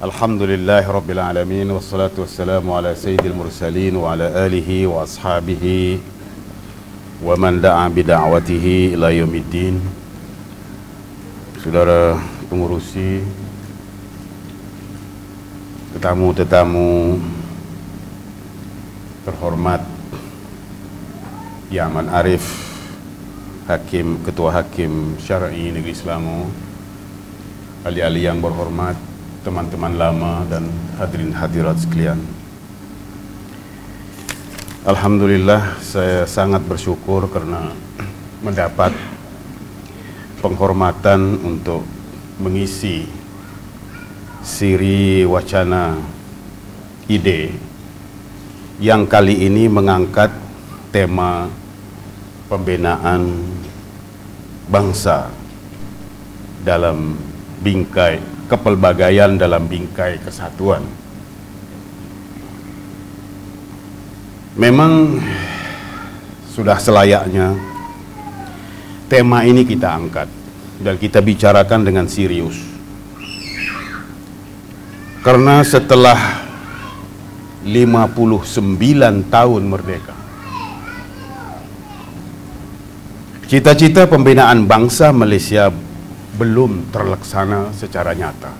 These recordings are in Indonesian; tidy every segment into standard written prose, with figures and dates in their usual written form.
Alhamdulillahi Rabbil Alamin, wassalatu wassalamu ala sayyidil mursalin wa ala alihi wa ashabihi wa man da'a bida'watihi ila yaumiddin. Saudara pengurusi, tetamu-tetamu terhormat, Yaman Arif, Ketua Hakim Syar'i Negeri Selangor, ahli-ahli yang berhormat, teman-teman lama dan hadirin hadirat sekalian. Alhamdulillah, saya sangat bersyukur karena mendapat penghormatan untuk mengisi siri wacana ide yang kali ini mengangkat tema pembinaan bangsa dalam bingkai kepelbagaian dalam bingkai kesatuan. Memang sudah selayaknya tema ini kita angkat dan kita bicarakan dengan serius. Karena setelah 59 tahun merdeka, cita-cita pembinaan bangsa Malaysia belum terlaksana secara nyata.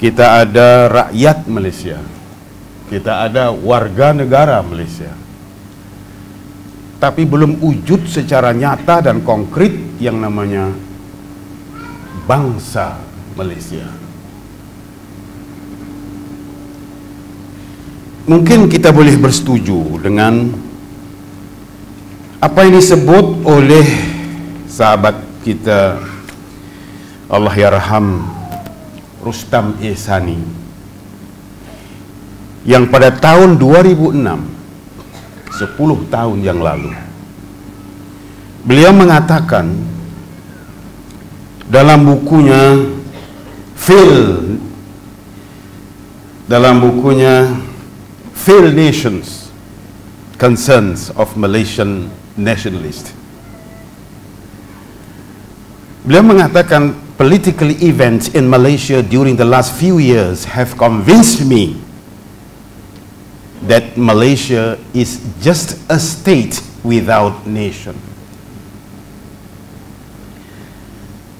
Kita ada rakyat Malaysia, kita ada warga negara Malaysia, tapi belum wujud secara nyata dan konkret yang namanya bangsa Malaysia. Mungkin kita boleh bersetuju dengan apa yang disebut oleh sahabat kita, Allah yarham, Rustam Ehsani, yang pada tahun 2006, 10 tahun yang lalu, beliau mengatakan dalam bukunya Failed Nations, Concerns of Malaysian Nationalists. Beliau mengatakan, political events in Malaysia during the last few years have convinced me that Malaysia is just a state without nation.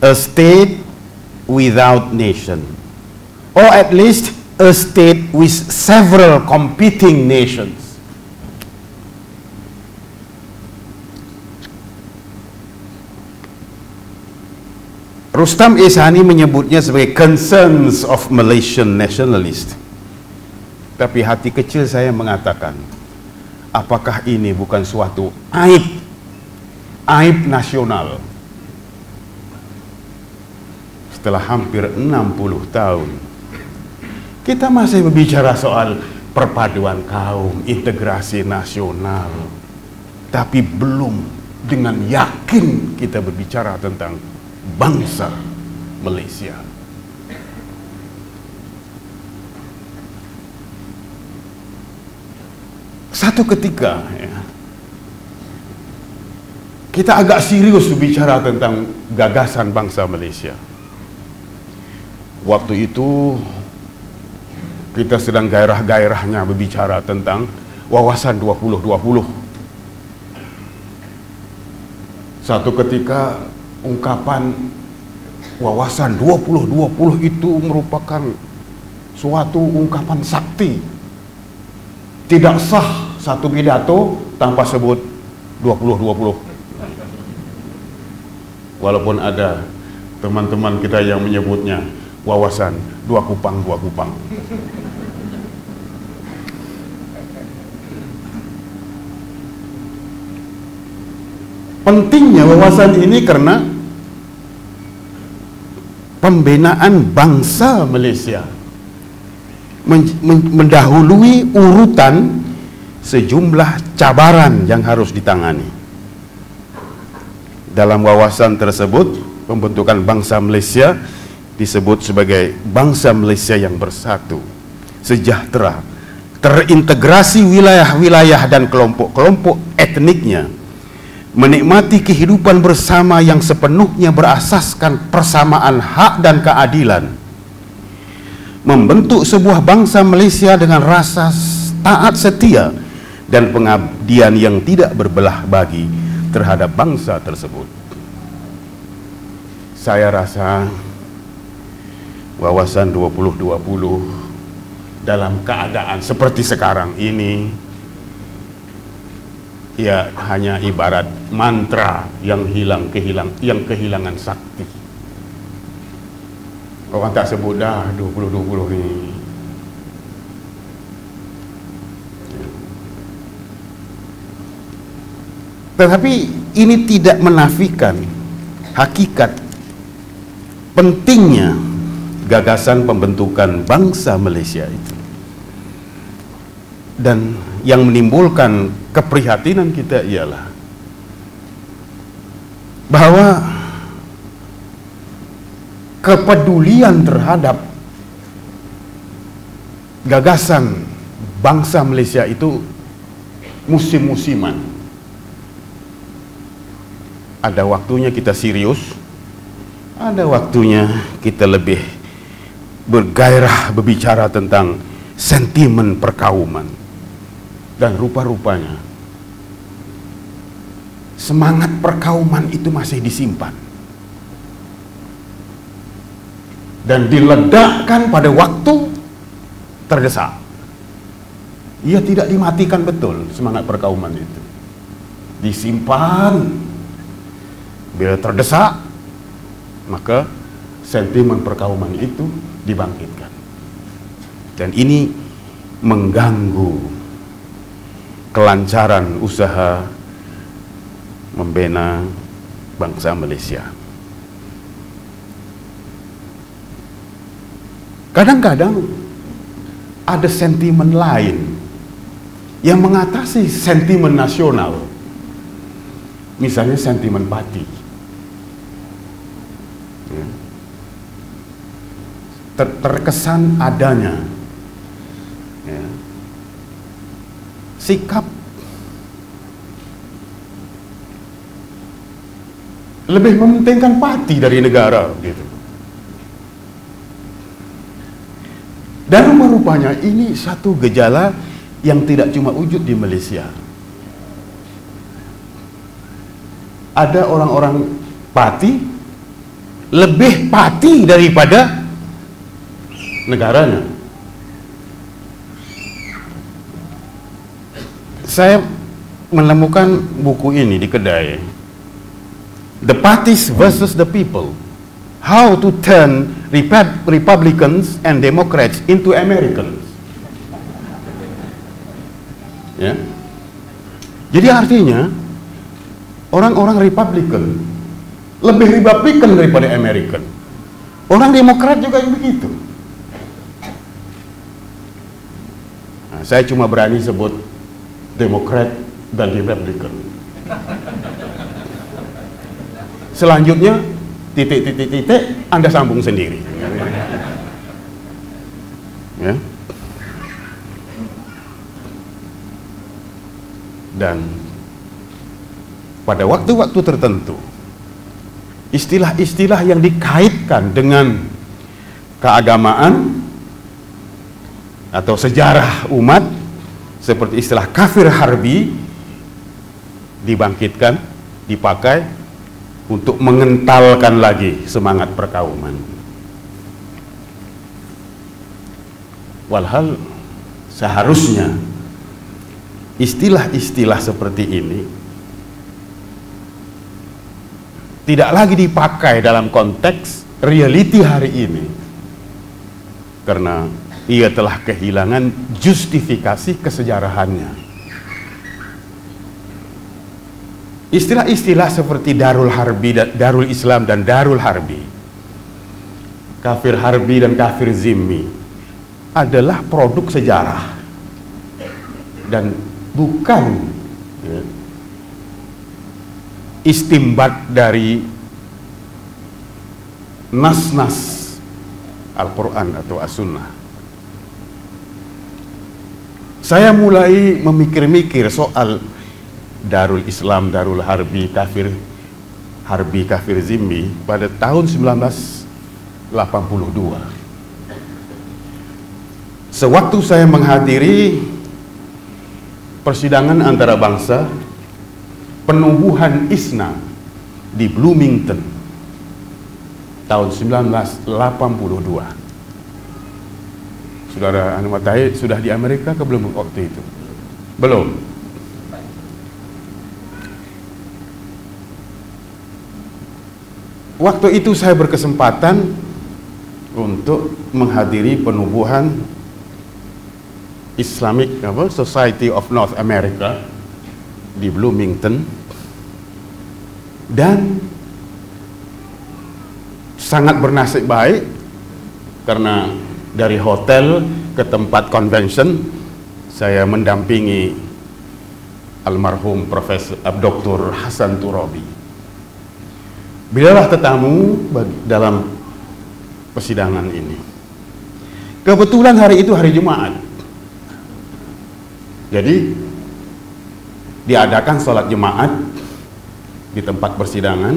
A state without nation. Or at least a state with several competing nations. Rustam Ehsani menyebutnya sebagai concerns of Malaysian nationalists. Tapi hati kecil saya mengatakan, apakah ini bukan suatu aib nasional? Setelah hampir 60 tahun, kita masih berbicara soal perpaduan kaum, integrasi nasional, tapi belum dengan yakin kita berbicara tentang bangsa Malaysia. Satu ketika kita agak serius berbicara tentang gagasan bangsa Malaysia. Waktu itu kita sedang gairah-gairahnya berbicara tentang wawasan 2020. Satu ketika ungkapan wawasan 2020 itu merupakan suatu ungkapan sakti. Tidak sah satu pidato tanpa sebut 2020. Walaupun ada teman-teman kita yang menyebutnya wawasan dua kupang. Pentingnya wawasan ini karena pembinaan bangsa Malaysia mendahului urutan sejumlah cabaran yang harus ditangani. Dalam wawasan tersebut pembentukan bangsa Malaysia disebut sebagai bangsa Malaysia yang bersatu, sejahtera, terintegrasi wilayah-wilayah dan kelompok-kelompok etniknya, menikmati kehidupan bersama yang sepenuhnya berasaskan persamaan hak dan keadilan, membentuk sebuah bangsa Malaysia dengan rasa taat setia dan pengabdian yang tidak berbelah bagi terhadap bangsa tersebut. Saya rasa wawasan 2020 dalam keadaan seperti sekarang ini ya hanya ibarat mantra yang kehilangan sakti. Orang tak sebut dah 2020 ni. Tetapi ini tidak menafikan hakikat pentingnya gagasan pembentukan bangsa Malaysia itu. Dan yang menimbulkan keprihatinan kita ialah bahwa kepedulian terhadap gagasan bangsa Malaysia itu musim-musiman. Ada waktunya kita serius, ada waktunya kita lebih bergairah berbicara tentang sentimen perkauman. Dan rupa-rupanya semangat perkauman itu masih disimpan dan diledakkan pada waktu terdesak. Ia tidak dimatikan betul semangat perkauman itu, disimpan. Bila terdesak, maka sentimen perkauman itu dibangkitkan. Dan ini mengganggu kelancaran usaha membina bangsa Malaysia. Kadang-kadang ada sentimen lain yang mengatasi sentimen nasional. Misalnya sentimen parti. Terkesan adanya sikap lebih mementingkan parti dari negara gitu. Dan rupanya ini satu gejala yang tidak cuma wujud di Malaysia. Ada orang-orang parti lebih parti daripada negaranya. Saya menemukan buku ini di kedai, The Parties versus the People, How to Turn Republicans and Democrats into Americans. Ya. Jadi artinya orang-orang Republican lebih Republican daripada American. Orang Demokrat juga begitu. Nah, saya cuma berani sebut Demokrat dan Republican. Selanjutnya titik Anda sambung sendiri. Ya. Dan pada waktu-waktu tertentu istilah-istilah yang dikaitkan dengan keagamaan atau sejarah umat seperti istilah kafir harbi dibangkitkan, dipakai untuk mengentalkan lagi semangat perkauman. Walhal seharusnya istilah-istilah seperti ini tidak lagi dipakai dalam konteks reality hari ini, karena ia telah kehilangan justifikasi kesejarahannya. Istilah-istilah seperti Darul Harbi, Darul Islam dan Darul Harbi, kafir harbi dan kafir zimmi adalah produk sejarah dan bukan istimbat dari nas-nas Al-Quran atau As-Sunnah. Saya mulai memikir-mikir soal Darul Islam, Darul Harbi, kafir Harbi, kafir Zimmi pada tahun 1982. Sewaktu saya menghadiri persidangan antara bangsa penubuhan Islam di Bloomington tahun 1982. Saudara Anu Matai sudah di Amerika ke belum waktu itu? Belum. Waktu itu saya berkesempatan untuk menghadiri penubuhan Islamic Society of North America di Bloomington, dan sangat bernasib baik karena dari hotel ke tempat convention saya mendampingi almarhum Profesor Dr. Hasan Turabi. Beliaulah tetamu dalam persidangan ini. Kebetulan hari itu hari Jumat, jadi diadakan sholat Jumat di tempat persidangan,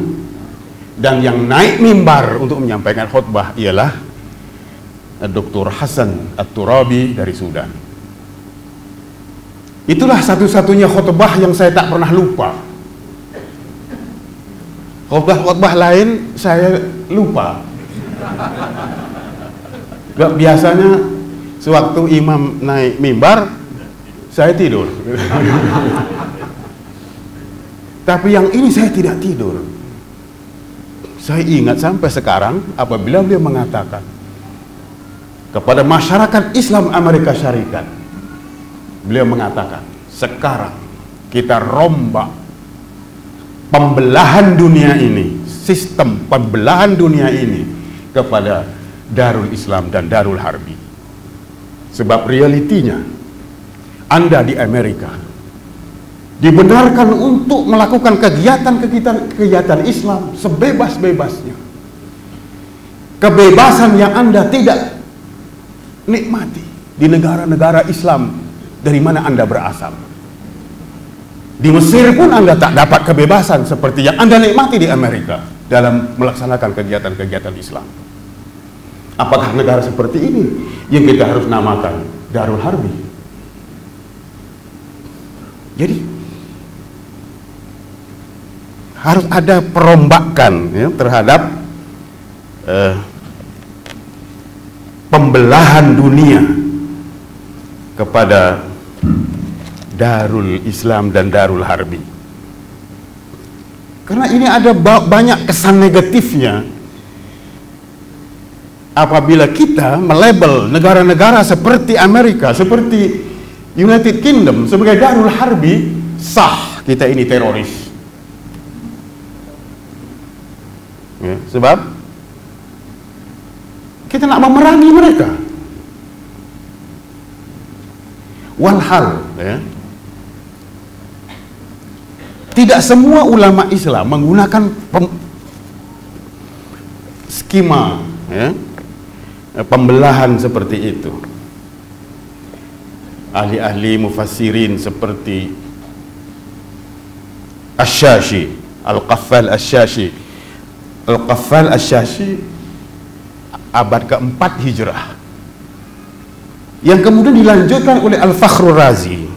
dan yang naik mimbar untuk menyampaikan khutbah ialah Dr. Hasan At-Turabi dari Sudan. Itulah satu-satunya khutbah yang saya tak pernah lupa. Khutbah lain saya lupa. Gak, biasanya sewaktu imam naik mimbar saya tidur. Tapi yang ini saya tidak tidur. Saya ingat sampai sekarang apabila beliau mengatakan kepada masyarakat Islam Amerika Syarikat, beliau mengatakan, sekarang kita rombak pembelahan dunia ini, sistem pembelahan dunia ini kepada Darul Islam dan Darul Harbi. Sebab realitinya Anda di Amerika dibenarkan untuk melakukan kegiatan Islam sebebas-bebasnya. Kebebasan yang Anda tidak nikmati di negara-negara Islam dari mana Anda berasal. Di Mesir pun Anda tak dapat kebebasan seperti yang Anda nikmati di Amerika dalam melaksanakan kegiatan-kegiatan Islam. Apakah negara seperti ini yang kita harus namakan Darul Harbi? Jadi harus ada perombakan ya, terhadap pembelahan dunia kepada Darul Islam dan Darul Harbi. Karena ini ada banyak kesan negatifnya apabila kita melabel negara-negara seperti Amerika, seperti United Kingdom sebagai Darul Harbi, sah kita ini teroris. Ya, sebab kita nak memerangi mereka. Walhal ya, tidak semua ulama Islam menggunakan skema ya, pembelahan seperti itu. Ahli-ahli mufassirin seperti Asy-Syashi, Al-Qaffal Asy-Syashi. Al-Qaffal Asy-Syashi abad ke-4 Hijrah, yang kemudian dilanjutkan oleh Al-Fakhrur Razi.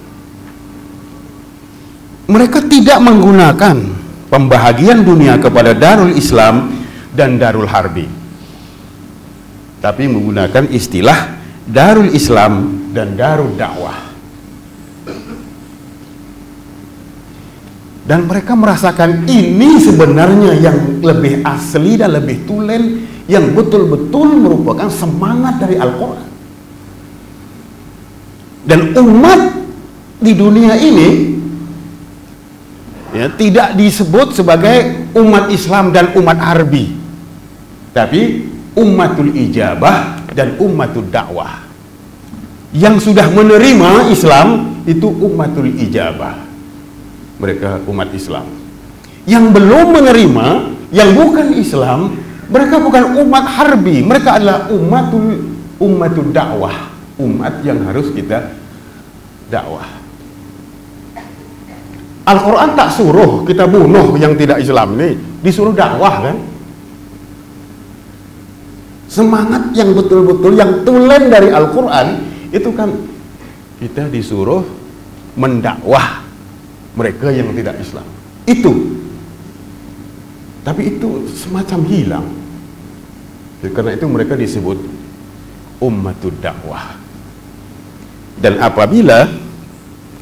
Mereka tidak menggunakan pembahagian dunia kepada Darul Islam dan Darul Harbi, tapi menggunakan istilah Darul Islam dan Darul Dakwah. Dan mereka merasakan ini sebenarnya yang lebih asli dan lebih tulen, yang betul-betul merupakan semangat dari Al-Quran. Dan umat di dunia ini ya, tidak disebut sebagai umat Islam dan umat Harbi, tapi umatul ijabah dan umatul dakwah. Yang sudah menerima Islam itu umatul ijabah, mereka umat Islam. Yang belum menerima yang bukan Islam, mereka bukan umat harbi, mereka adalah ummatul dakwah, umat yang harus kita dakwah. Al-Quran tak suruh kita bunuh yang tidak Islam ini, disuruh dakwah kan. Semangat yang betul-betul yang tulen dari Al-Quran itu kan kita disuruh mendakwah mereka yang tidak Islam. Itu. Tapi itu semacam hilang. Karena itu mereka disebut ummatud dakwah. Dan apabila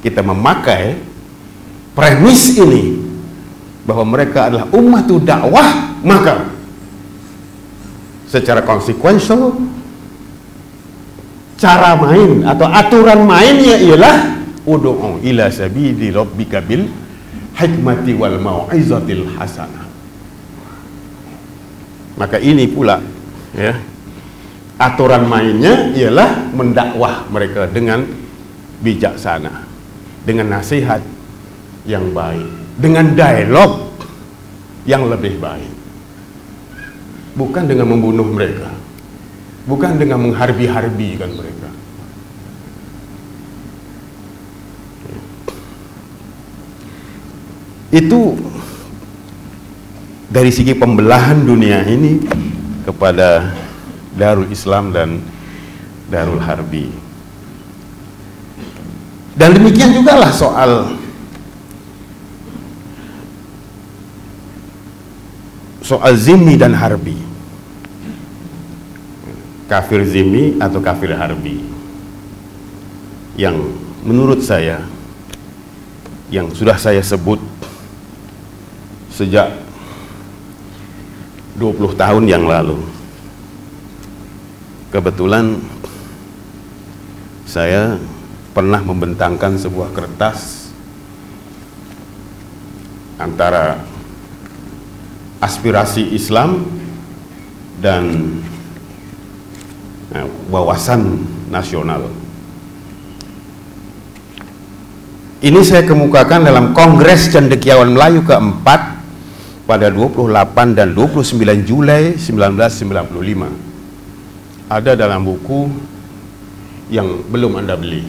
kita memakai premis ini bahwa mereka adalah ummatud dakwah, maka secara konsekuensial cara main atau aturan mainnya ialah ud'u ila sabili rabbika bil hikmati wal mau'izatil hasanah. Maka ini pula ya, aturan mainnya ialah mendakwah mereka dengan bijaksana, dengan nasihat yang baik, dengan dialog yang lebih baik, bukan dengan membunuh mereka, bukan dengan mengharbi-harbikan mereka. Itu dari segi pembelahan dunia ini kepada Darul Islam dan Darul Harbi. Dan demikian juga lah soal zimmi dan harbi, kafir zimmi atau kafir harbi, yang menurut saya, yang sudah saya sebut sejak 20 tahun yang lalu. Kebetulan saya pernah membentangkan sebuah kertas antara aspirasi Islam dan wawasan nasional. Ini saya kemukakan dalam Kongres Cendekiawan Melayu keempat pada 28 dan 29 Juli 1995. Ada dalam buku yang belum Anda beli.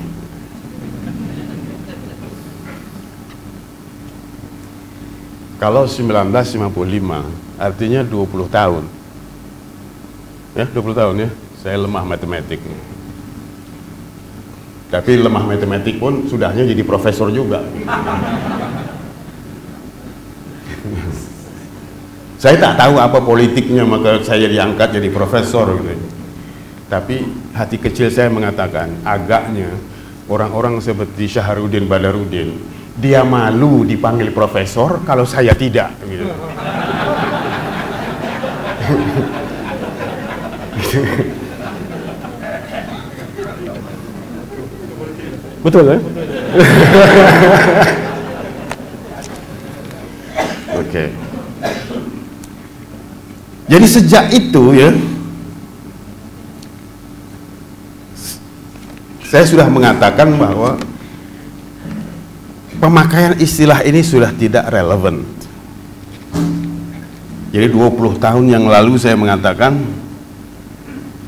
Kalau 1955 artinya 20 tahun. Ya, 20 tahun ya. Saya lemah matematik. Tapi lemah matematik pun sudahnya jadi profesor juga. Saya tak tahu apa politiknya, maka saya diangkat jadi profesor gitu. Tapi hati kecil saya mengatakan, agaknya orang-orang seperti Syahrudin Badarudin, dia malu dipanggil profesor kalau saya tidak gitu. Betul kan? Oke. Jadi sejak itu ya, saya sudah mengatakan bahwa pemakaian istilah ini sudah tidak relevan. Jadi 20 tahun yang lalu saya mengatakan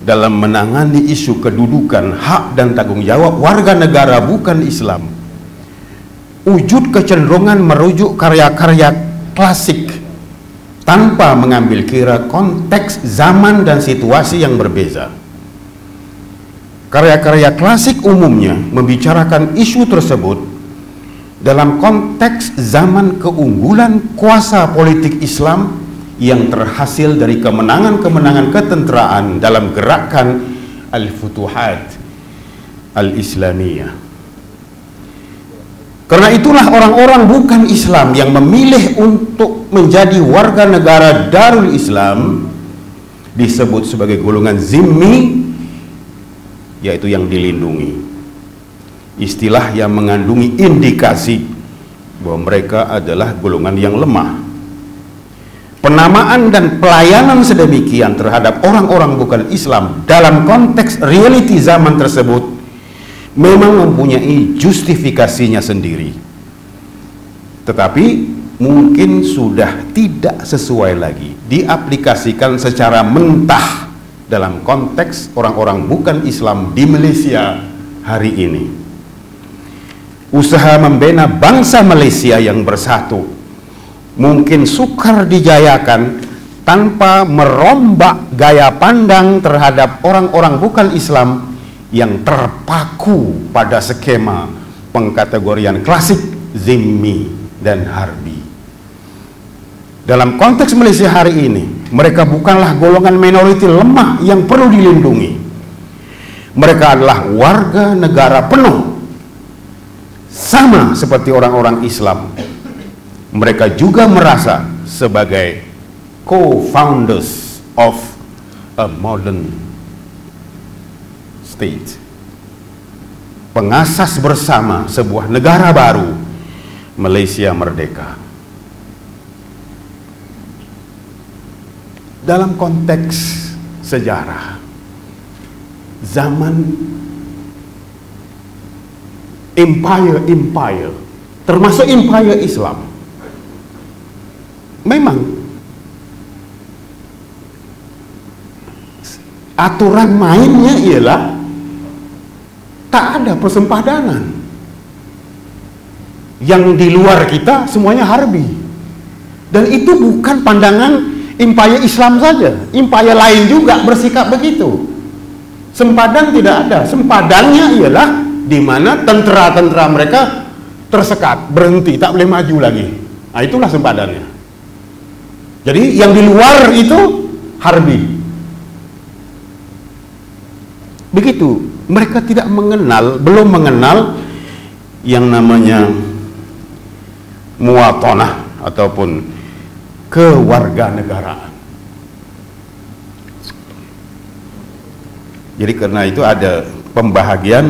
dalam menangani isu kedudukan, hak dan tanggung jawab warga negara bukan Islam, wujud kecenderungan merujuk karya-karya klasik tanpa mengambil kira konteks zaman dan situasi yang berbeza. Karya-karya klasik umumnya membicarakan isu tersebut dalam konteks zaman keunggulan kuasa politik Islam yang terhasil dari kemenangan-kemenangan ketenteraan dalam gerakan Al-Futuhat Al-Islamiyah. Karena itulah orang-orang bukan Islam yang memilih untuk menjadi warga negara Darul Islam disebut sebagai golongan zimmi, yaitu yang dilindungi. Istilah yang mengandungi indikasi bahwa mereka adalah golongan yang lemah. Penamaan dan pelayanan sedemikian terhadap orang-orang bukan Islam dalam konteks reality zaman tersebut memang mempunyai justifikasinya sendiri. Tetapi mungkin sudah tidak sesuai lagi diaplikasikan secara mentah dalam konteks orang-orang bukan Islam di Malaysia hari ini. Usaha membina bangsa Malaysia yang bersatu mungkin sukar dijayakan tanpa merombak gaya pandang terhadap orang-orang bukan Islam yang terpaku pada skema pengkategorian klasik zimmi dan harbi. Dalam konteks Malaysia hari ini, mereka bukanlah golongan minoriti lemah yang perlu dilindungi. Mereka adalah warga negara penuh, sama seperti orang-orang Islam. Mereka juga merasa sebagai co-founders of a modern state, pengasas bersama sebuah negara baru, Malaysia merdeka. Dalam konteks sejarah, zaman empire, termasuk empire Islam, memang aturan mainnya ialah tak ada persempadanan. Yang di luar kita semuanya harbi. Dan itu bukan pandangan empire Islam saja, empire lain juga bersikap begitu. Sempadan tidak ada. Sempadannya ialah di mana tentara-tentara mereka tersekat, berhenti, tak boleh maju lagi. Nah, itulah sempadannya. Jadi yang di luar itu harbi. Begitu, mereka tidak mengenal, belum mengenal yang namanya muwatanah ataupun kewarganegaraan. Jadi karena itu ada pembahagian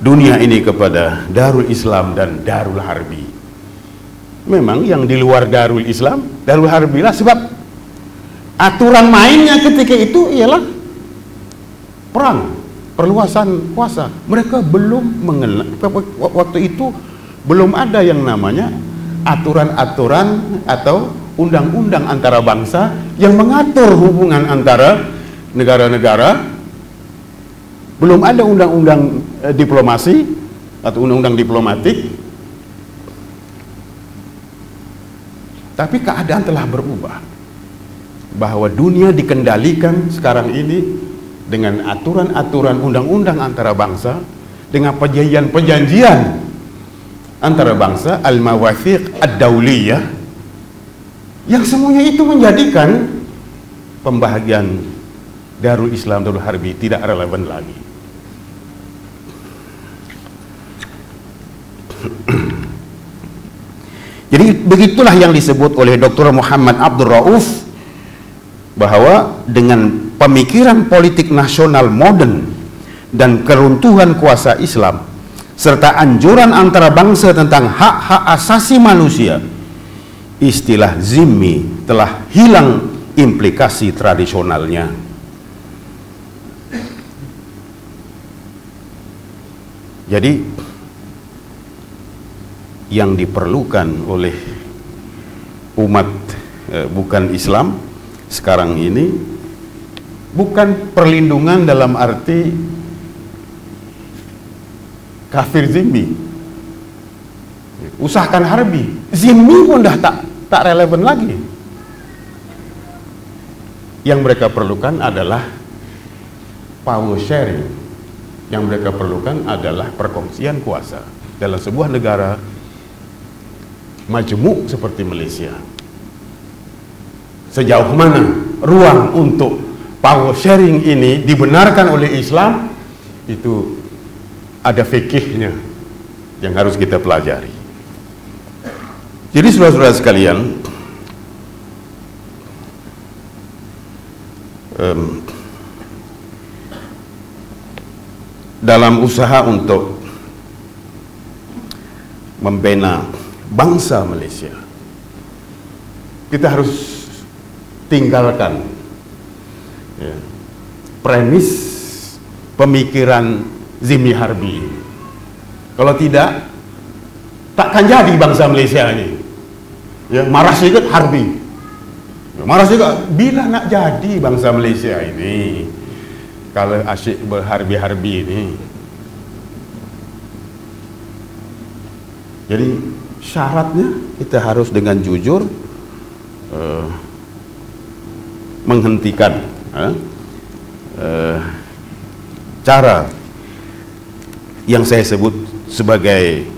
dunia ini kepada Darul Islam dan Darul Harbi. Memang yang di luar Darul Islam, Darul Harbi lah, sebab aturan mainnya ketika itu ialah perang, perluasan kuasa. Mereka belum mengenal, waktu itu belum ada yang namanya aturan-aturan atau undang-undang antara bangsa yang mengatur hubungan antara negara-negara. Belum ada undang-undang diplomasi atau undang-undang diplomatik. Tapi keadaan telah berubah, bahwa dunia dikendalikan sekarang ini dengan aturan-aturan undang-undang antara bangsa, dengan perjanjian-perjanjian antara bangsa, al-mawathiq ad-dawliyah, yang semuanya itu menjadikan pembahagian Darul Islam, Darul Harbi tidak relevan lagi. Jadi begitulah yang disebut oleh Dr. Muhammad Abdul Rauf, bahwa dengan pemikiran politik nasional modern dan keruntuhan kuasa Islam serta anjuran antara bangsa tentang hak-hak asasi manusia, istilah zimmi telah hilang implikasi tradisionalnya. Jadi yang diperlukan oleh umat bukan Islam sekarang ini bukan perlindungan dalam arti kafir zimmi, usahakan harbi. Zimmi pun dah tak relevan lagi. Yang mereka perlukan adalah power sharing. Yang mereka perlukan adalah perkongsian kuasa dalam sebuah negara majemuk seperti Malaysia. Sejauh mana ruang untuk power sharing ini dibenarkan oleh Islam, itu ada fikihnya yang harus kita pelajari. Jadi saudara-saudara sekalian, dalam usaha untuk membina bangsa Malaysia, kita harus tinggalkan premis pemikiran zimmi harbi. Kalau tidak, takkan jadi bangsa Malaysia ini. Ya, marah sedikit harbi. Marah juga, bila nak jadi bangsa Malaysia ini, kalau asyik berharbi-harbi ini. Jadi syaratnya kita harus dengan jujur menghentikan cara yang saya sebut sebagai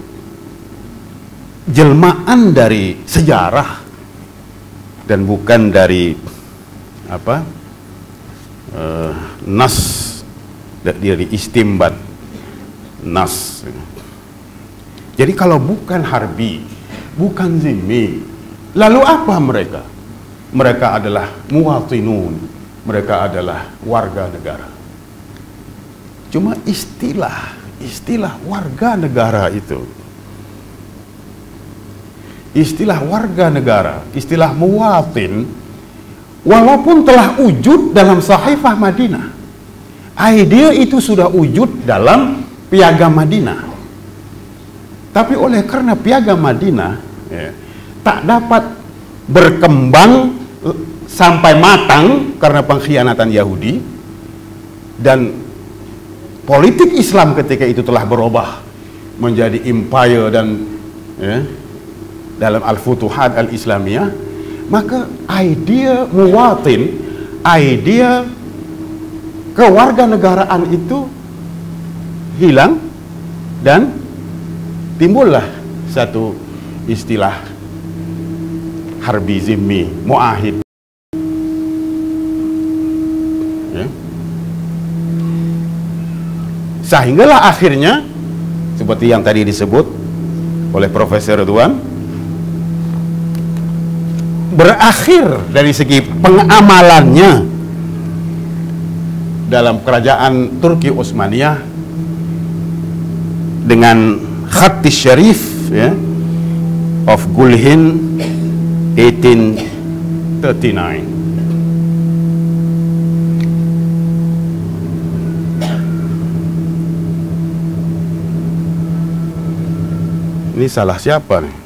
jelmaan dari sejarah dan bukan dari nas, dari istimbat nas. Jadi kalau bukan harbi, bukan zimmi, lalu apa mereka? Mereka adalah muwatinun, mereka adalah warga negara. Cuma istilah warga negara itu, istilah warga negara, istilah muwatin, walaupun telah wujud dalam Sahifah Madinah, ide itu sudah wujud dalam Piagam Madinah. Tapi oleh karena Piagam Madinah tak dapat berkembang sampai matang karena pengkhianatan Yahudi, dan politik Islam ketika itu telah berubah menjadi empire dan dalam Al-Futuhat Al-Islamiyah, maka idea muwatin, idea kewarganegaraan itu hilang dan timbullah satu istilah harbi zimmi, muahid. Ya. Sehinggalah akhirnya seperti yang tadi disebut oleh Profesor Ridwan, berakhir dari segi pengamalannya dalam kerajaan Turki Utsmaniyah dengan Khatis Syarif of Gulhin 1839. Ini salah siapa nih?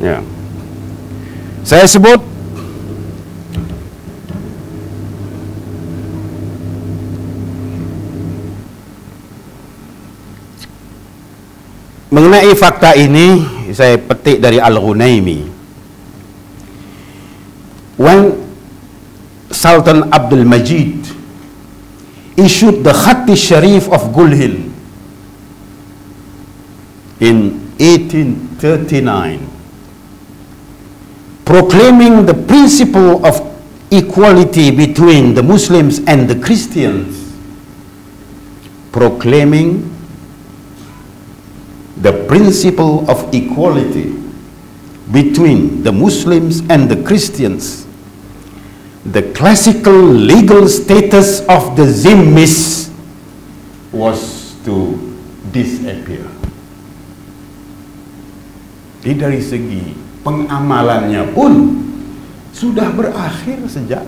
Ya. Saya sebut mengenai fakta ini, saya petik dari Al-Ghunaimi. When Sultan Abdul Majid issued the Khat Sharif of Gulhin in 1839, proclaiming the principle of equality between the Muslims and the Christians, proclaiming the principle of equality between the Muslims and the Christians, the classical legal status of the Zimmis was to disappear. Jadi dari segi pengamalannya pun sudah berakhir sejak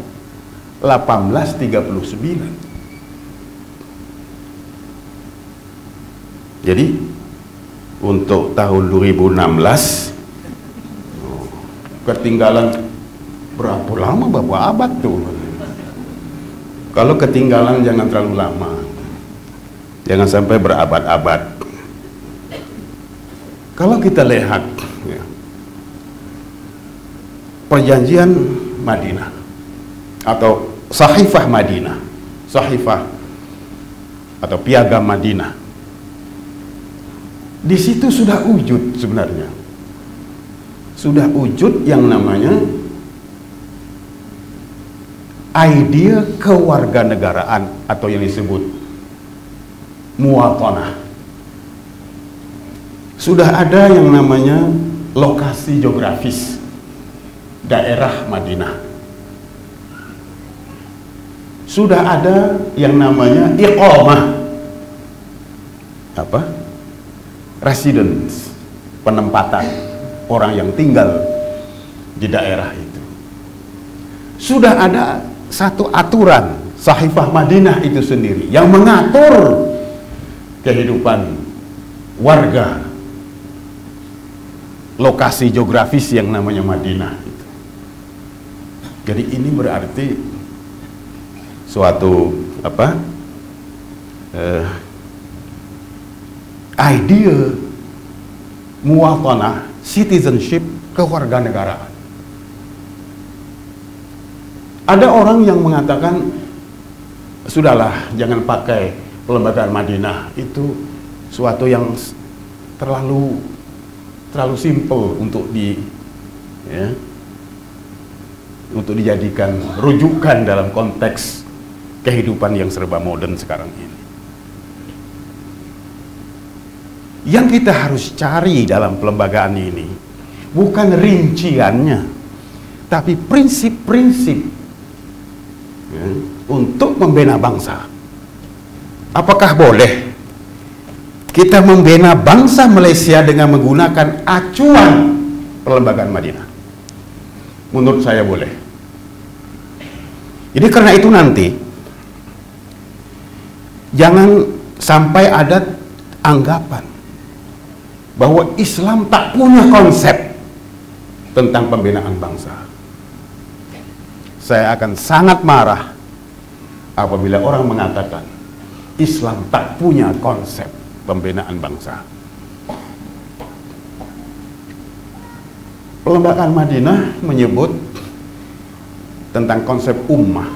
1839. Jadi untuk tahun 2016 ketinggalan berapa lama, berapa abad tuh. Kalau ketinggalan jangan terlalu lama, jangan sampai berabad-abad. Kalau kita lihat perjanjian Madinah atau Sahifah Madinah, Sahifah atau Piagam Madinah, di situ sudah wujud sebenarnya, sudah wujud yang namanya idea kewarganegaraan atau yang disebut muwatanah. Sudah ada yang namanya lokasi geografis daerah Madinah. Sudah ada yang namanya iqamah, residence, penempatan orang yang tinggal di daerah itu. Sudah ada satu aturan Sahifah Madinah itu sendiri yang mengatur kehidupan warga lokasi geografis yang namanya Madinah. Jadi ini berarti suatu idea muwatanah, citizenship, kewarganegaraan. Ada orang yang mengatakan, sudahlah, jangan pakai pelembagaan Madinah, itu suatu yang terlalu simple untuk untuk dijadikan rujukan dalam konteks kehidupan yang serba modern sekarang ini. Yang kita harus cari dalam pelembagaan ini bukan rinciannya, tapi prinsip-prinsip untuk membina bangsa. Apakah boleh kita membina bangsa Malaysia dengan menggunakan acuan pelembagaan Madinah? Menurut saya boleh. Jadi karena itu nanti jangan sampai ada anggapan bahwa Islam tak punya konsep tentang pembinaan bangsa. Saya akan sangat marah apabila orang mengatakan Islam tak punya konsep pembinaan bangsa. Pelembagaan Madinah menyebut tentang konsep ummah.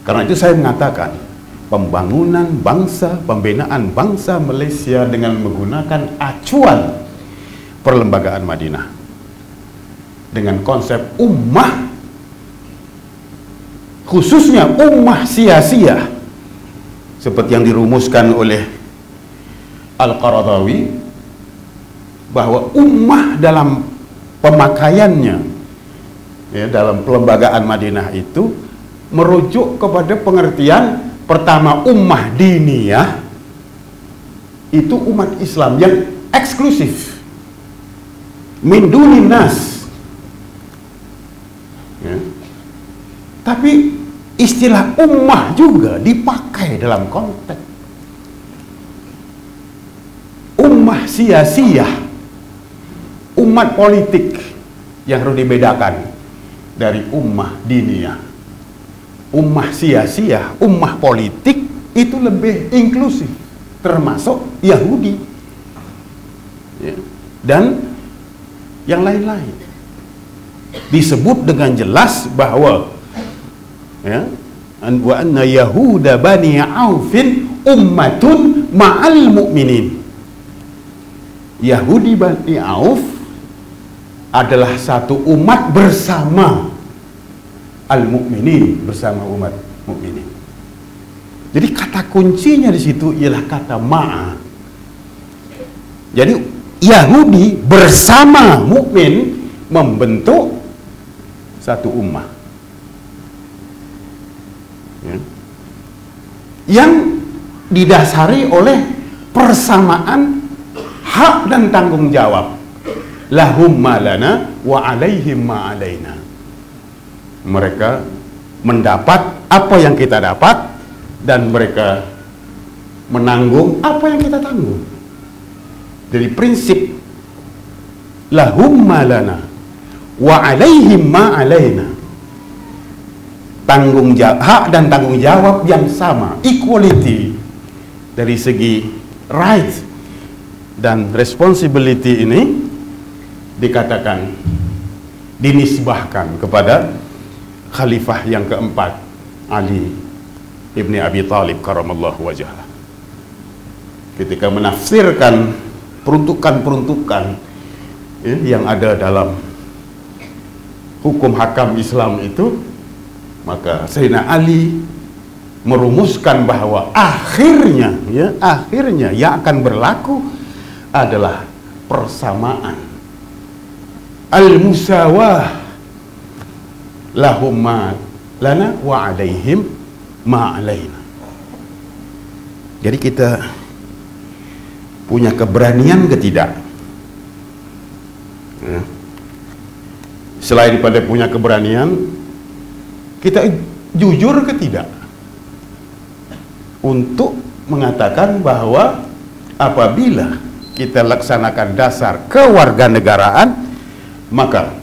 Karena itu saya mengatakan pembangunan bangsa, pembinaan bangsa Malaysia dengan menggunakan acuan perlembagaan Madinah dengan konsep ummah, khususnya ummah sia-sia seperti yang dirumuskan oleh Al-Qaradawi, bahwa ummah dalam pemakaiannya dalam pelembagaan Madinah itu merujuk kepada pengertian pertama, ummah diniyah itu umat Islam yang eksklusif, min dunin nas. Tapi istilah ummah juga dipakai dalam konteks ummah sia-sia, umat politik yang harus dibedakan dari ummah diniyah. Ummah sia-sia, ummah politik itu lebih inklusif, termasuk Yahudi dan yang lain-lain. Disebut dengan jelas bahwa wa anna yahuda bani aufin ummatun ma'al mu'minin. Yahudi Bani Auf adalah satu umat bersama al-mu'minin, bersama umat mukminin. Jadi kata kuncinya di situ ialah kata ma'a. Jadi Yahudi bersama mukmin membentuk satu ummah yang didasari oleh persamaan hak dan tanggung jawab. Lahum ma lana wa alaihim ma alaina. Mereka mendapat apa yang kita dapat dan mereka menanggung apa yang kita tanggung. Jadi prinsip lahum ma lana wa alaihim ma alaina, tanggung jawab, hak dan tanggung jawab yang sama, equality dari segi right dan responsibility ini dikatakan, dinisbahkan kepada khalifah yang keempat, Ali ibni Abi Thalib karamallahu wajhah, ketika menafsirkan peruntukan-peruntukan yang ada dalam hukum hakam Islam itu, maka Sayyidina Ali merumuskan bahwa akhirnya yang akan berlaku adalah persamaan, al-musawah, lahum ma lana wa alaihim ma alaina. Jadi kita punya keberanian ke tidak? Selain daripada punya keberanian, Kita jujur ke tidak untuk mengatakan bahwa apabila kita laksanakan dasar kewarganegaraan, maka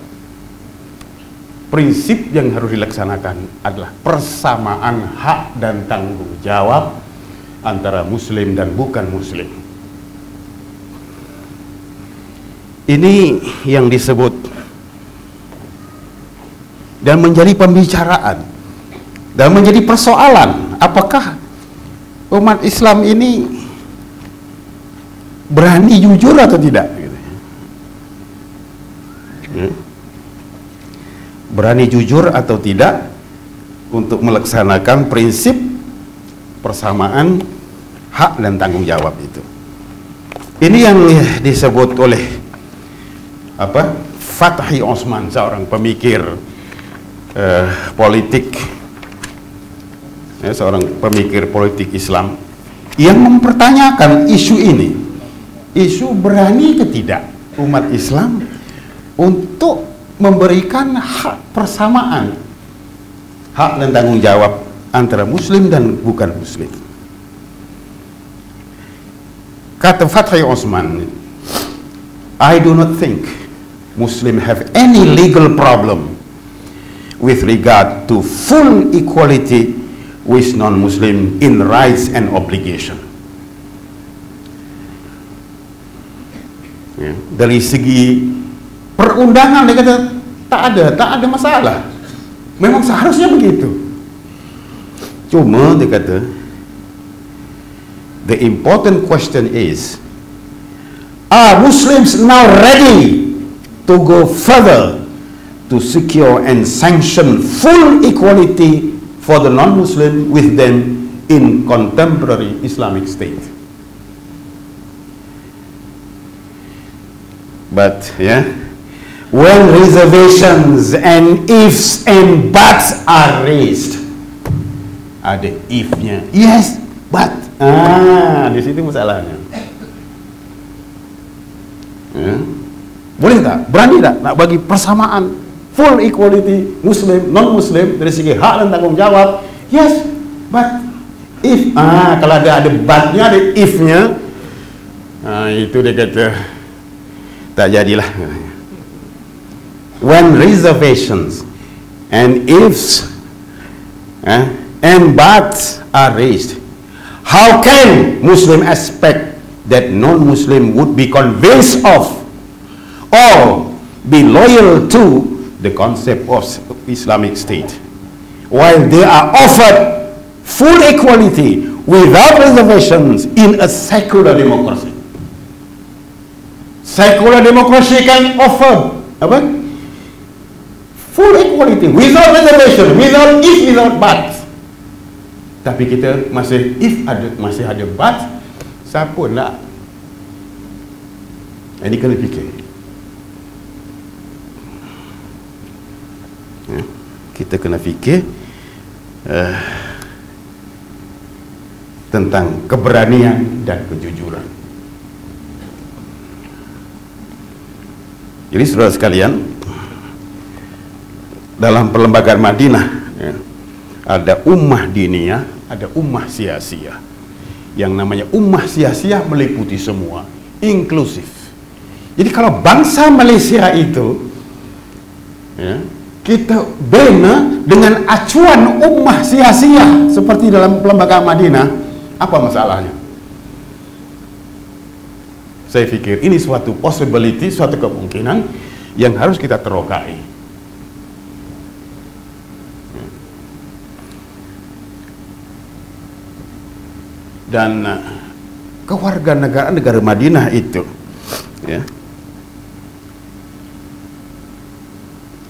prinsip yang harus dilaksanakan adalah persamaan hak dan tanggung jawab antara muslim dan bukan muslim. Ini yang disebut dan menjadi pembicaraan dan menjadi persoalan, apakah umat Islam ini berani jujur atau tidak? Berani jujur atau tidak untuk melaksanakan prinsip persamaan hak dan tanggung jawab itu. Ini yang disebut oleh Fathi Osman, seorang pemikir politik, seorang pemikir politik Islam yang mempertanyakan isu ini, isu berani ke tidak umat Islam untuk memberikan hak persamaan hak dan tanggung jawab antara muslim dan bukan muslim. Kata Fathi Osman, I do not think Muslim have any legal problem with regard to full equality with non-Muslim in rights and obligation. Ya, dari segi perundangan dia kata tak ada masalah. Memang seharusnya begitu. Cuma dia kata the important question is, are Muslims now ready to go further to secure and sanction full equality for the non-Muslim with them in contemporary Islamic state? But when reservations and ifs and buts are raised, ada if-nya, yes, but di situ masalahnya. Boleh tak? Berani tak nak bagi persamaan full equality Muslim non-Muslim dari segi hak dan tanggung jawab? Yes, but if kalau ada but-nya, ada if-nya, itu dia kata tak jadilah. When reservations and ifs and buts are raised, how can Muslim expect that non-Muslim would be convinced of or be loyal to the concept of Islamic State while they are offered full equality without reservations in a secular democracy? Secular democracy can offer full equality without reservation, without if, without but. Tapi kita masih masih ada but, siapa nak? Ini kena fikir. Kita kena fikir tentang keberanian dan kejujuran. Jadi saudara sekalian, dalam perlembagaan Madinah ada ummah diniyah, ada ummah siyasiyah. Yang namanya ummah siyasiyah meliputi semua, inklusif. Jadi kalau bangsa Malaysia itu kita bina dengan acuan ummah siyasiyah seperti dalam perlembagaan Madinah, apa masalahnya? Saya pikir ini suatu possibility, suatu kemungkinan yang harus kita terokai. Dan kewarganegaraan negara Madinah itu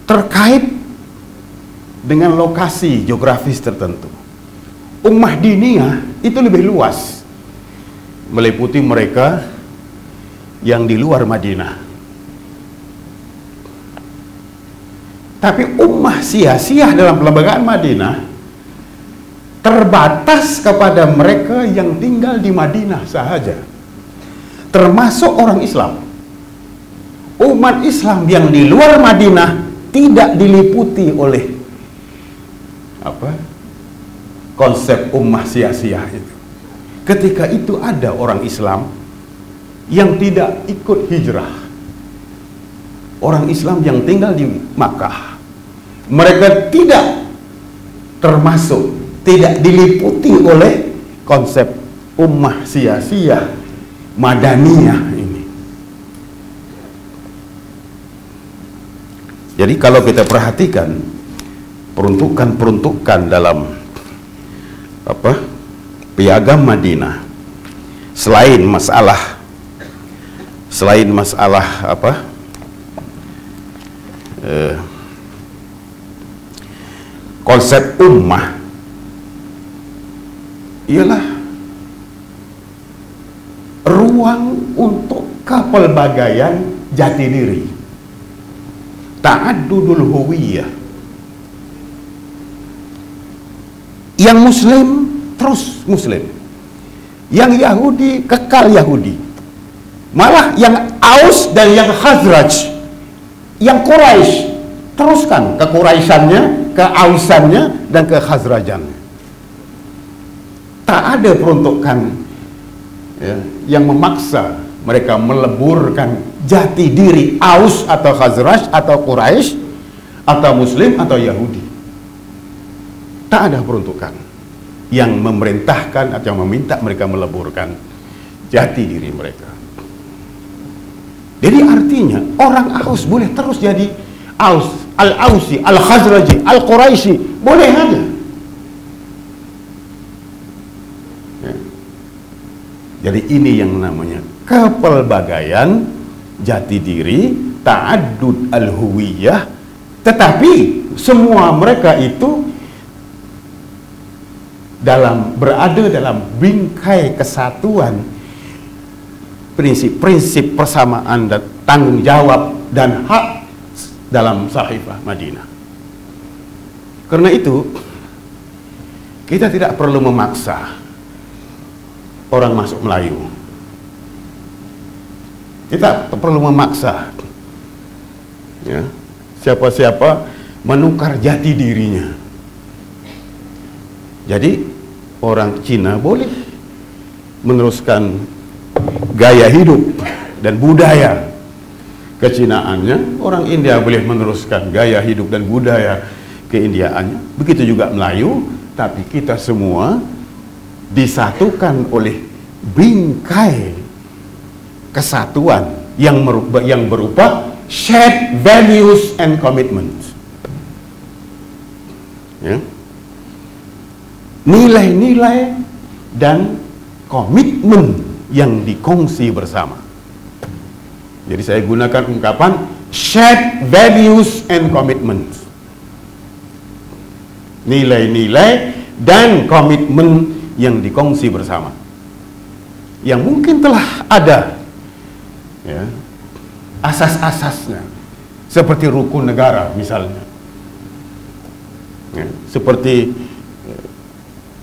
terkait dengan lokasi geografis tertentu. Ummah diniyah itu lebih luas, meliputi mereka yang di luar Madinah. Tapi ummah siyasiyah dalam perlembagaan Madinah terbatas kepada mereka yang tinggal di Madinah sahaja, termasuk orang Islam. Umat Islam yang di luar Madinah tidak diliputi oleh konsep ummah sia-sia itu. Ketika itu ada orang Islam yang tidak ikut hijrah, orang Islam yang tinggal di Makkah, mereka tidak termasuk, tidak diliputi oleh konsep ummah sia-sia Madaniyah ini. Jadi kalau kita perhatikan peruntukan dalam Piagam Madinah, selain masalah konsep ummah, ialah ruang untuk kepelbagaian jati diri, ta'addudul huwiyah. Yang Muslim terus Muslim, yang Yahudi kekal Yahudi, malah yang Aus dan yang Khazraj, yang Quraisy teruskan ke Quraisyannya, ke Ausannya, dan ke Khazrajannya. Tak ada peruntukan yang memaksa mereka meleburkan jati diri Aus atau Khazraj atau Quraisy atau Muslim atau Yahudi. Tak ada peruntukan yang memerintahkan atau yang meminta mereka meleburkan jati diri mereka. Jadi artinya orang Aus boleh terus jadi Aus, Al-Ausi, Al-Khazraji, Al-Quraisy, boleh aja. Ya. Jadi ini yang namanya kepelbagaian jati diri, ta'addud al-huwiyah, tetapi semua mereka itu berada dalam bingkai kesatuan, prinsip-prinsip persamaan dan tanggung jawab dan hak dalam Sahifah Madinah. Karena itu kita tidak perlu memaksa orang masuk Melayu. Kita perlu memaksa siapa-siapa menukar jati dirinya. Jadi orang Cina boleh meneruskan gaya hidup dan budaya kecinaannya, orang India boleh meneruskan gaya hidup dan budaya keindiaannya, begitu juga Melayu. Tapi kita semua disatukan oleh bingkai kesatuan yang berupa shared values and commitments. Ya. Nilai-nilai dan komitmen yang dikongsi bersama. Jadi saya gunakan ungkapan shared values and commitments. Nilai-nilai dan komitmen yang dikongsi bersama, yang mungkin telah ada asas-asasnya, seperti rukun negara misalnya, seperti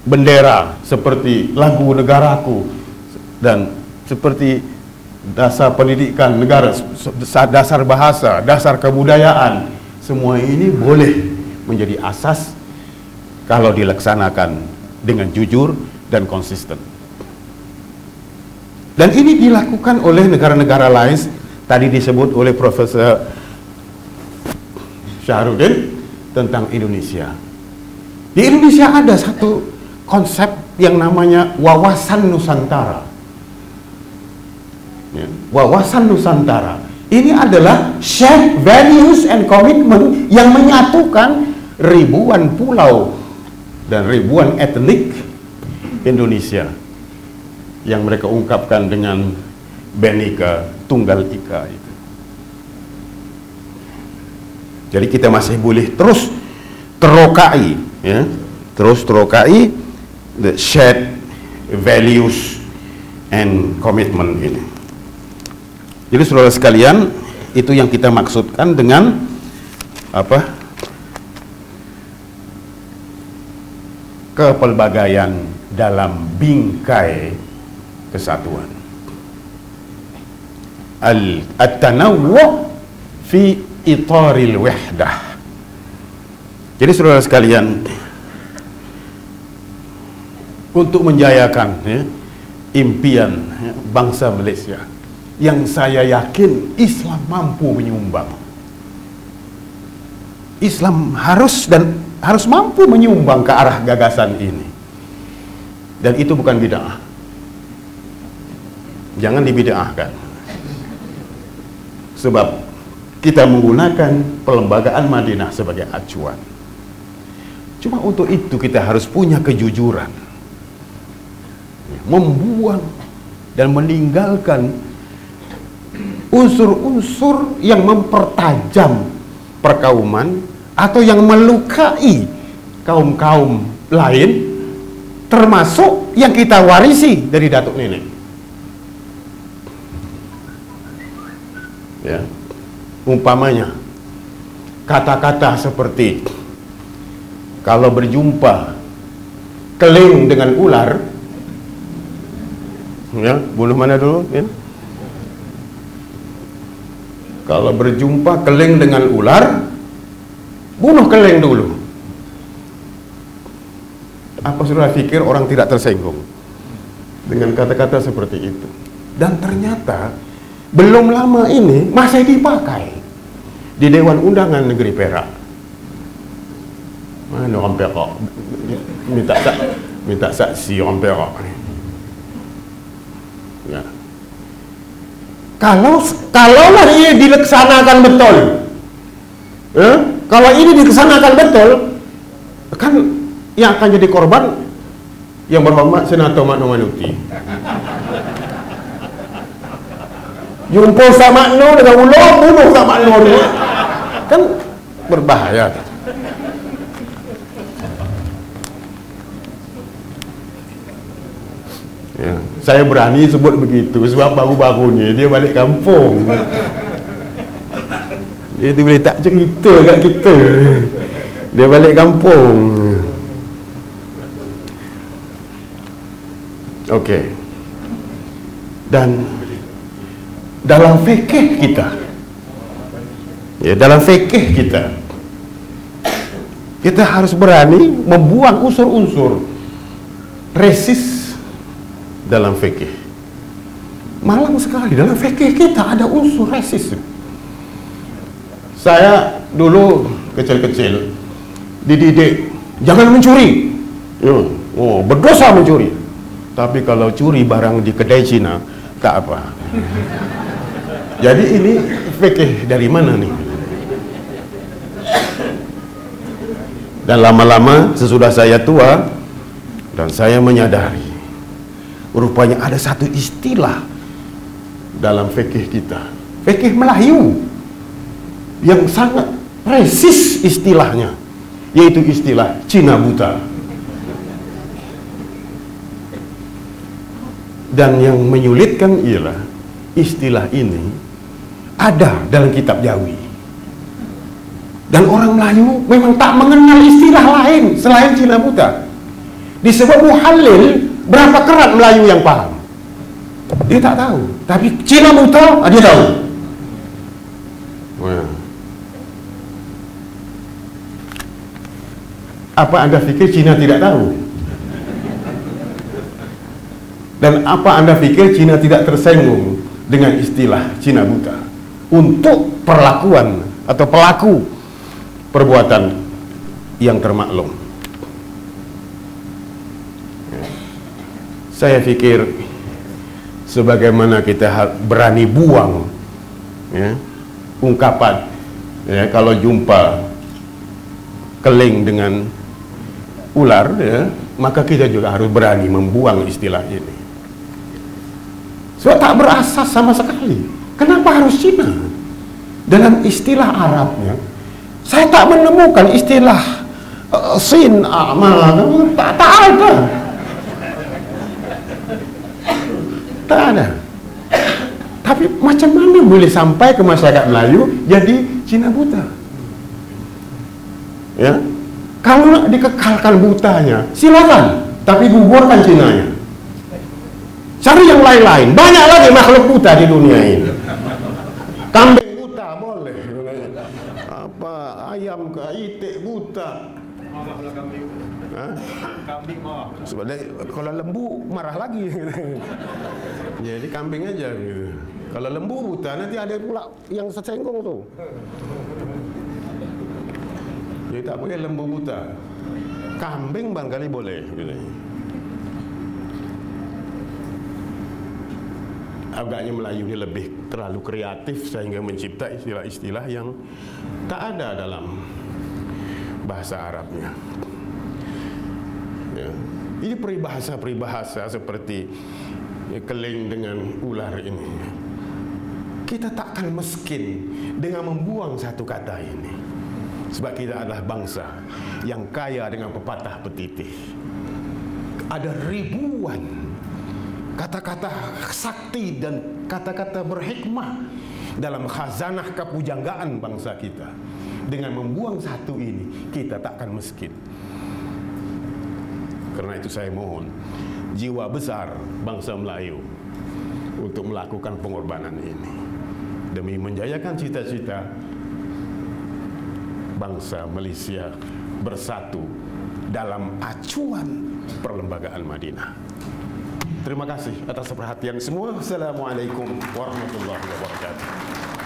bendera, seperti lagu negaraku, dan seperti dasar pendidikan negara, dasar bahasa, dasar kebudayaan. Semua ini boleh menjadi asas kalau dilaksanakan dengan jujur dan konsisten. Dan ini dilakukan oleh negara-negara lain. Tadi disebut oleh Profesor Syahrudin tentang Indonesia. Di Indonesia ada satu konsep yang namanya wawasan Nusantara. Wawasan Nusantara ini adalah shared values and commitment yang menyatukan ribuan pulau dan ribuan etnik Indonesia, yang mereka ungkapkan dengan Bhinneka Tunggal Ika itu. Jadi kita masih boleh terus terokai, terus terokai the shared values and commitment ini. Jadi saudara sekalian, itu yang kita maksudkan dengan kepelbagaian dalam bingkai kesatuan. At-tanawwu fi itaril wahdah. Jadi saudara sekalian, untuk menjayakan impian bangsa Malaysia yang saya yakin Islam mampu menyumbang. Islam harus mampu menyumbang ke arah gagasan ini. Dan itu bukan bid'ah. Jangan dibid'ahkan. Sebab kita menggunakan pelembagaan Madinah sebagai acuan. Cuma untuk itu kita harus punya kejujuran. Membuang dan meninggalkan unsur-unsur yang mempertajam perkauman atau yang melukai kaum-kaum lain, termasuk yang kita warisi dari datuk nenek. Ya, umpamanya kata-kata seperti kalau berjumpa keling dengan ular, ya, bunuh mana dulu, ya? Kalau berjumpa keling dengan ular, bunuh keling dulu. Apa saudara pikir orang tidak tersinggung dengan kata-kata seperti itu? Dan ternyata belum lama ini masih dipakai di Dewan Undangan Negeri Perak. Mana orang Perak minta saksi orang Perak ni. Ya. Kalaulah ini dilaksanakan betul, kalau ini dilaksanakan betul, kan yang akan jadi korban yang berhormat Senator Makno Manuti. Jumpa Ustaz Makno dengan ular, bunuh Ustaz Makno dia. Kan berbahaya. Ya, saya berani sebut begitu sebab baru-baru ni dia balik kampung. Dia tu boleh tak cerita kat kita. Dia balik kampung. Okey. Dan dalam fikih kita, ya, dalam fikih kita harus berani membuang unsur-unsur resis dalam fikih. Malang sekali dalam fikih kita ada unsur resis. Saya dulu kecil-kecil dididik jangan mencuri. Oh, berdosa mencuri. Tapi kalau curi barang di kedai Cina tak apa. Jadi ini fikih dari mana nih? Dan lama-lama sesudah saya tua dan saya menyadari rupanya ada satu istilah dalam fikih kita, fikih Melayu, yang sangat resis istilahnya, yaitu istilah Cina buta. Dan yang menyulitkan ialah istilah ini ada dalam kitab Jawi. Dan orang Melayu memang tak mengenal istilah lain selain Cina buta. Disebut muhallil, berapa kerat Melayu yang paham? Dia tak tahu. Tapi Cina buta, dia tahu. Apa Anda fikir Cina tidak tahu? Dan apa Anda fikir Cina tidak tersinggung dengan istilah Cina buta untuk perlakuan atau pelaku perbuatan yang termaklum? Saya pikir sebagaimana kita berani buang, ya, ungkapan, ya, kalau jumpa keling dengan ular, ya, maka kita juga harus berani membuang istilah ini. Sebab tak berasas sama sekali. Kenapa harus Cina? Dalam istilah Arabnya, saya tak menemukan istilah sin, tak ada. Tak ada. Tapi macam mana boleh sampai ke masyarakat Melayu jadi Cina buta? Ya, kalau nak dikekalkan butanya, silakan, tapi gugurkan Cinanya. Cari yang lain-lain. Banyak lagi makhluk buta di dunia ini. Kambing buta boleh. Apa ayam ke itik buta. Marahlah kambing. Kambing marah. Sebenarnya kalau lembu marah lagi. Jadi kambing aja gitu. Kalau lembu buta nanti ada pula yang sesenggung tuh. Jadi tak boleh lembu buta. Kambing barangkali boleh gitu. Agaknya Melayu ini lebih terlalu kreatif sehingga mencipta istilah-istilah yang tak ada dalam bahasa Arabnya. Ya. Ini peribahasa-peribahasa seperti keling dengan ular ini. Kita takkan miskin dengan membuang satu kata ini. Sebab kita adalah bangsa yang kaya dengan pepatah petitih. Ada ribuan kata-kata sakti dan kata-kata berhikmah dalam khazanah kepujanggaan bangsa kita. Dengan membuang satu ini, kita takkan miskin. Karena itu saya mohon jiwa besar bangsa Melayu untuk melakukan pengorbanan ini demi menjayakan cita-cita bangsa Malaysia bersatu dalam acuan perlembagaan Madinah. Terima kasih atas perhatian semua. Assalamualaikum warahmatullahi wabarakatuh.